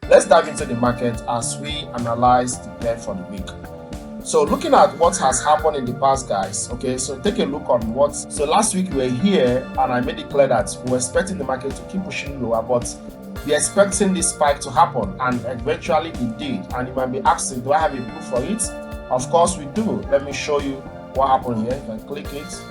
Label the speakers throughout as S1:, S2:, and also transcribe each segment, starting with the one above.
S1: let's dive into the market as we analyze the pair for the week. So looking at what has happened in the past, guys, okay, so take a look on what, so last week we were here and I made it clear that we were expecting the market to keep pushing lower, but we're expecting this spike to happen, and eventually it did. And you might be asking, do I have a proof for it? Of course we do. Let me show you what happened here. You can click it.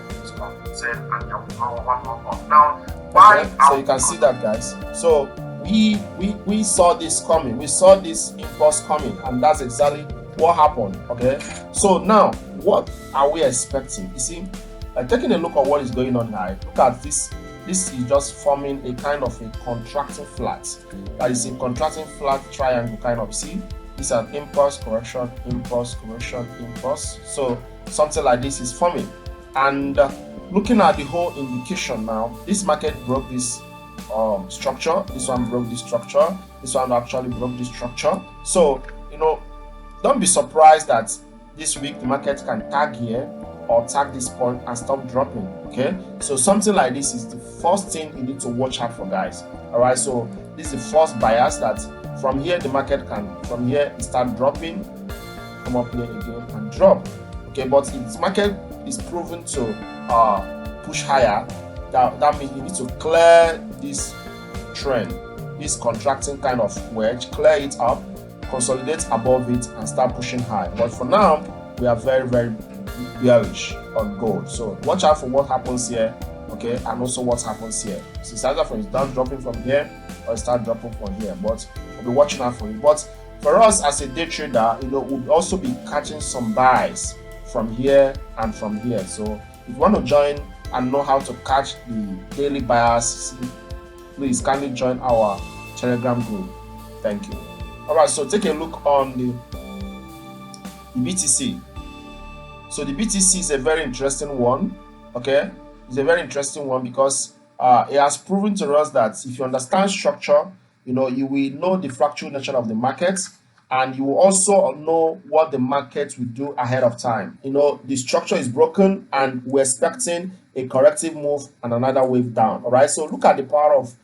S1: Now, okay, so you can see that, guys. So we saw this coming, we saw this impulse coming, and that's exactly what happened. Okay, so now what are we expecting? You see, taking a look at what is going on here, look at this. This is just forming a kind of a contracting flat. That is a contracting flat triangle kind of. See, it's an impulse correction, impulse correction, impulse. So something like this is forming. And looking at the whole indication now, this market broke this structure. This one broke this structure. This one actually broke this structure. So don't be surprised that this week the market can tag here or tag this point and stop dropping. Okay, so something like this is the first thing you need to watch out for, guys. All right, so this is the first bias that from here the market can, from here start dropping, come up here again and drop. Okay, but if this market is proven to push higher, that means you need to clear this trend, this contracting kind of wedge, clear it up, consolidate above it and start pushing high. But for now we are very bearish on gold, so watch out for what happens here. Okay, and also what happens here. So it's either from start dropping from here or start dropping from here, but we'll be watching out for it. But for us as a day trader, we'll also be catching some buys from here and from here. So if you want to join and know how to catch the daily bias, please kindly join our Telegram group. Thank you. All right, so take a look on the BTC. So the BTC is a very interesting one. Okay, it's a very interesting one because it has proven to us that if you understand structure, you will know the fractional nature of the market, and you will also know what the market will do ahead of time. The structure is broken and we're expecting a corrective move and another wave down. All right, so look at the power of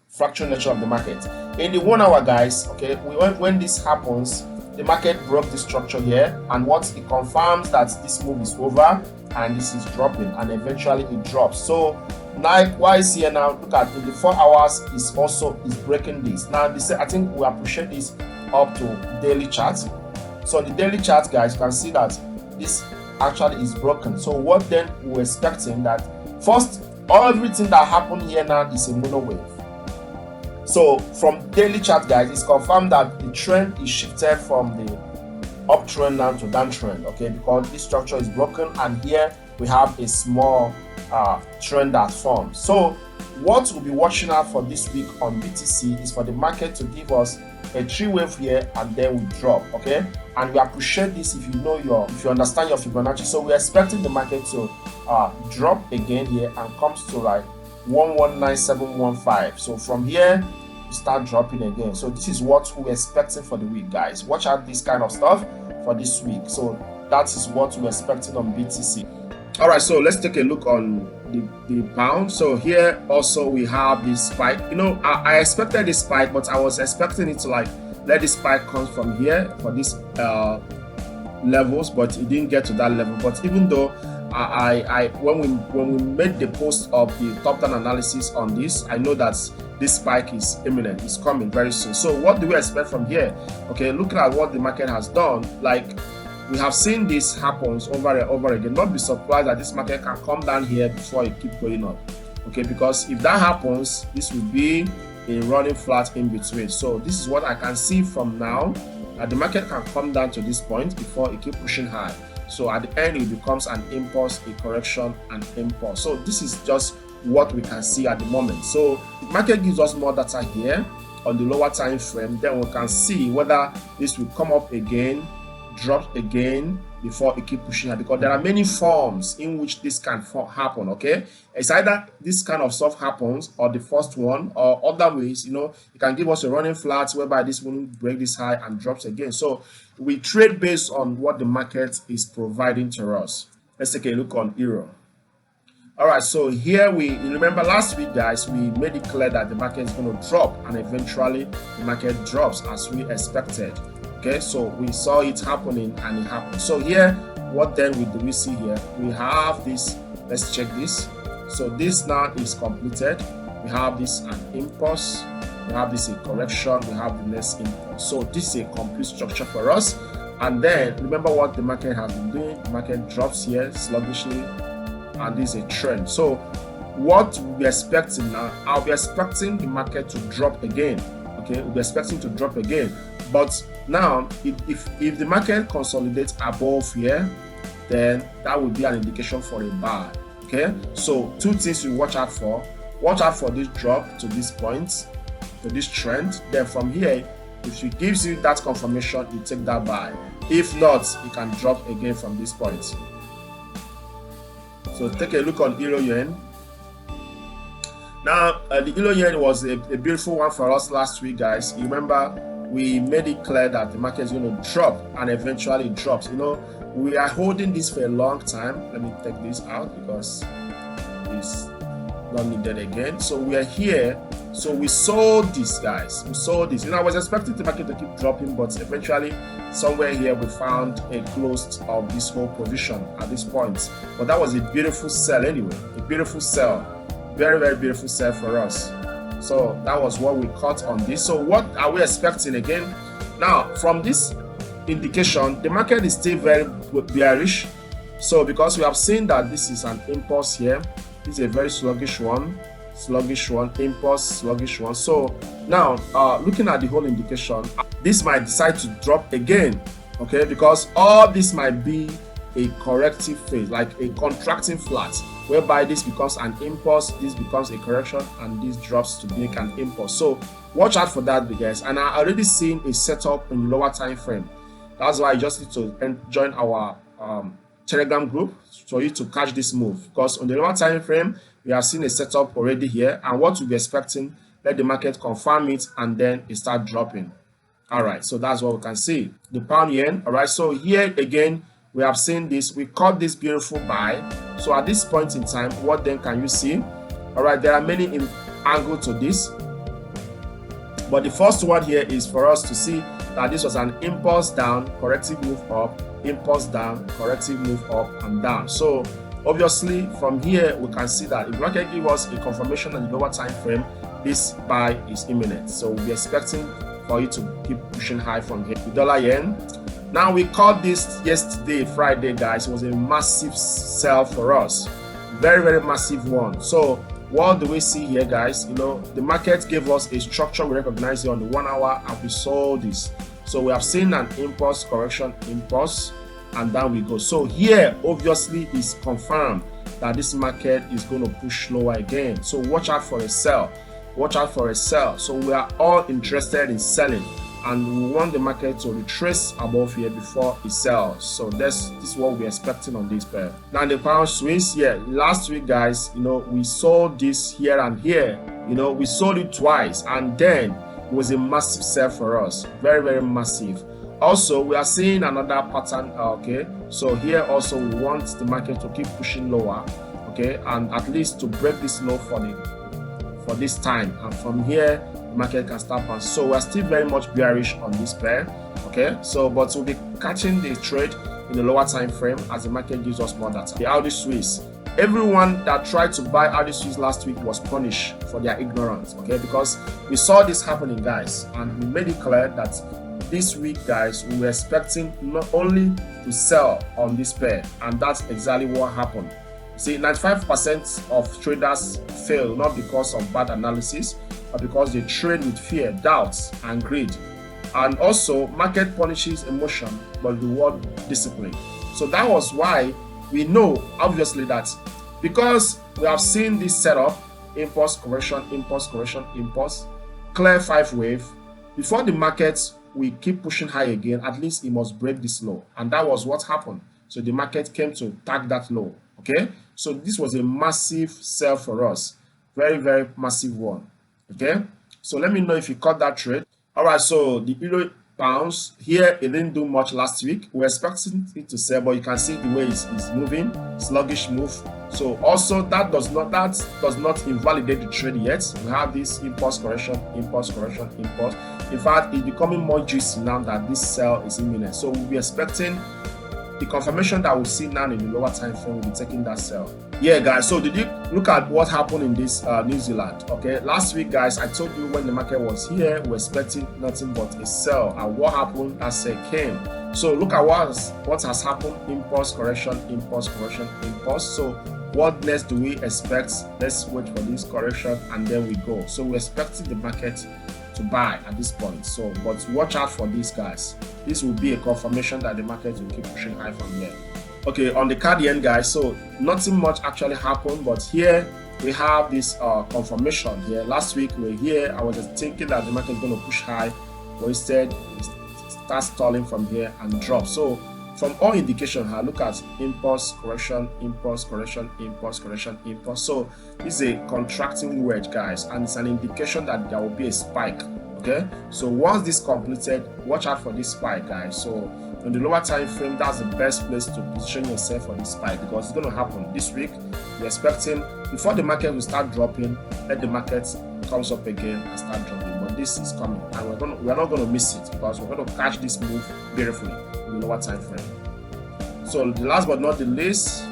S1: fractional nature of the market in the 1 hour, guys. Okay, when this happens, the market broke the structure here, and what it confirms that this move is over and this is dropping, and eventually it drops. So likewise here now, look at in the 4 hours is breaking this. Now I think we appreciate this up to daily chart. So the daily chart, guys, you can see that this actually is broken. So what then we're expecting that first, everything that happened here now is a mono wave. So from daily chart, guys, it's confirmed that the trend is shifted from the uptrend now to downtrend. Okay, because this structure is broken, and here we have a small trend that forms. So what we'll be watching out for this week on BTC is for the market to give us a 3-wave here and then we drop. Okay, and we appreciate this if you understand your Fibonacci. So we're expecting the market to drop again here and comes to like 119715. So from here we start dropping again. So this is what we're expecting for the week, guys. Watch out this kind of stuff for this week. So that is what we're expecting on BTC. All right, so let's take a look on the pound. So here also we have this spike. I expected this spike, but I was expecting it to let this spike come from here for this levels, but it didn't get to that level. But even though when we made the post of the top 10 analysis on this, I know that this spike is imminent, it's coming very soon. So what do we expect from here? Okay, looking at what the market has done, we have seen this happens over and over again. Not be surprised that this market can come down here before it keep going up. Okay, because if that happens, this will be a running flat in between. So this is what I can see from now, that the market can come down to this point before it keep pushing high. So at the end, it becomes an impulse, a correction, and impulse. So this is just what we can see at the moment. So the market gives us more data here on the lower time frame. Then we can see whether this will come up again, drop again before it keep pushing high, because there are many forms in which this can happen. Okay, it's either this kind of stuff happens or the first one, or other ways. It can give us a running flat whereby this will break this high and drops again. So we trade based on what the market is providing to us. Let's take a look on euro. All right, so here we remember last week, guys, we made it clear that the market is going to drop, and eventually the market drops as we expected. Okay, so we saw it happening and it happened. So here, what then do we see here? We have this. Let's check this. So this now is completed. We have this an impulse. We have this a correction. We have the next impulse. So this is a complete structure for us. And then remember what the market has been doing. The market drops here sluggishly, and this is a trend. So what we're expecting now, I'll be expecting the market to drop again. Okay, we'll be expecting to drop again. But now, if the market consolidates above here, then that would be an indication for a buy. Okay, so two things you watch out for. Watch out for this drop to this point, to this trend. Then from here, if it gives you that confirmation, you take that buy. If not, it can drop again from this point. So take a look on Euro Yen. Now, the Euro Yen was a beautiful one for us last week, guys. You remember, we made it clear that the market is going to drop, and eventually it drops. You know, we are holding this for a long time. Let me take this out because it's not needed again. So we are here. So we sold this, guys. We sold this. You know, I was expecting the market to keep dropping, but eventually somewhere here we found a close of this whole position at this point. But that was a beautiful sell anyway. A beautiful sell. Very, very beautiful sell for us. So that was what we caught on this. So what are we expecting again? Now, from this indication, the market is still very bearish. So because we have seen that this is an impulse here, this is a very sluggish one, impulse, sluggish one. So now, looking at the whole indication, this might decide to drop again, okay? Because all this might be a corrective phase, like a contracting flat, whereby this becomes an impulse, this becomes a correction, and this drops to make an impulse. So watch out for that, guys. And I already seen a setup in lower time frame. That's why you just need to join our Telegram group for you to catch this move. Because on the lower time frame, we have seen a setup already here, and what we'll be expecting, let the market confirm it, and then it start dropping. All right, so that's what we can see. The pound yen. All right, so here again, we have seen this. We caught this beautiful buy. So at this point in time, what then can you see? All right, there are many angles to this, but the first one here is for us to see that this was an impulse down, corrective move up, impulse down, corrective move up and down. So obviously from here we can see that if market give us a confirmation on the lower time frame, this buy is imminent. So we'll be expecting for you to keep pushing high from here. The dollar yen. Now we caught this yesterday, Friday, guys. It was a massive sell for us. Very, very massive one. So what do we see here, guys? You know, the market gave us a structure we recognize here on the 1 hour, and we saw this. So we have seen an impulse, correction, impulse, and down we go. So here, obviously, is confirmed that this market is going to push lower again. So watch out for a sell. Watch out for a sell. So we are all interested in selling, and we want the market to retrace above here before it sells. So this is what we're expecting on this pair. Now the pound Swiss, yeah, last week, guys, you know, we sold this here and here. You know, we sold it twice, and then it was a massive sell for us. Very, very massive. Also, we are seeing another pattern. Okay, so here also we want the market to keep pushing lower, okay, and at least to break this low for this time, and from here market can start on. So we're still very much bearish on this pair, okay. So but we'll be catching the trade in the lower time frame as the market gives us more data. The Audi Swiss, everyone that tried to buy Audi Swiss last week was punished for their ignorance, okay, because we saw this happening, guys, and we made it clear that this week, guys, we were expecting not only to sell on this pair, and that's exactly what happened. See, 95% of traders fail not because of bad analysis, but because they trade with fear, doubts, and greed. And also, market punishes emotion but reward discipline. So that was why we know, obviously, that because we have seen this setup, impulse, correction, impulse, correction, impulse, clear 5 wave, before the market we keep pushing high again, at least it must break this low. And that was what happened. So the market came to tag that low. Okay, so this was a massive sell for us. Very, very massive one. Okay, so let me know if you caught that trade. All right, so the bounce here. It didn't do much last week. We're expecting it to sell, but you can see the way it's moving, sluggish move. So also that does not invalidate the trade yet. We have this impulse correction, impulse correction, impulse. In fact, it's becoming more juicy now that this sell is imminent. So we'll be expecting the confirmation that we'll see now in the lower time frame. Will be taking that sell. Yeah, guys, so did you look at what happened in this New Zealand? Okay, last week, guys, I told you when the market was here, we're expecting nothing but a sell, and what happened? That sell came. So look at what has happened. Impulse correction, impulse correction, impulse. So what next do we expect? Let's wait for this correction and then we go. So we're expecting the market to buy at this point. So but watch out for these, guys. This will be a confirmation that the market will keep pushing high from here. Okay, on the card end, guys, so nothing much actually happened, but here we have this confirmation here. Last week we were here, I was just thinking that the market is going to push high, but instead it starts stalling from here and drop. So from all indications, I look at impulse correction, impulse correction, impulse correction, impulse. So this is a contracting wedge, guys, and it's an indication that there will be a spike. Okay, so once this completed, watch out for this spike, guys. So in the lower time frame, that's the best place to position yourself for this spike, because it's going to happen this week. We're expecting before the market will start dropping, let the market comes up again and start dropping. But this is coming, and we're not going to miss it, because we're going to catch this move beautifully in the lower time frame. So the last but not the least,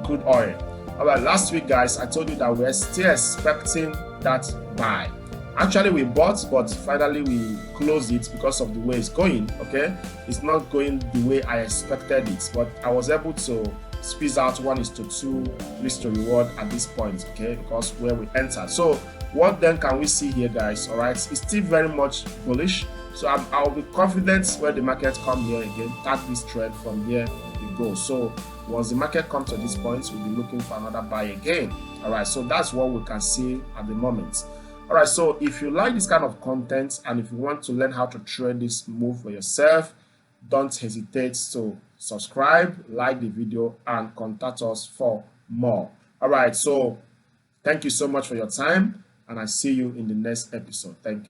S1: crude oil. All right, last week, guys, I told you that we're still expecting that buy. Actually, we bought, but finally we closed it because of the way it's going. Okay, it's not going the way I expected it, but I was able to squeeze out 1:2 risk to reward at this point. Okay, because where we entered. So what then can we see here, guys? All right, it's still very much bullish. So I'll be confident when the market come here again, tag this trend from here we go. So once the market comes to this point, we'll be looking for another buy again. All right, so that's what we can see at the moment. All right, so if you like this kind of content and if you want to learn how to trade this move for yourself, don't hesitate to subscribe, like the video, and contact us for more. All right, so thank you so much for your time, and I see you in the next episode. Thank you.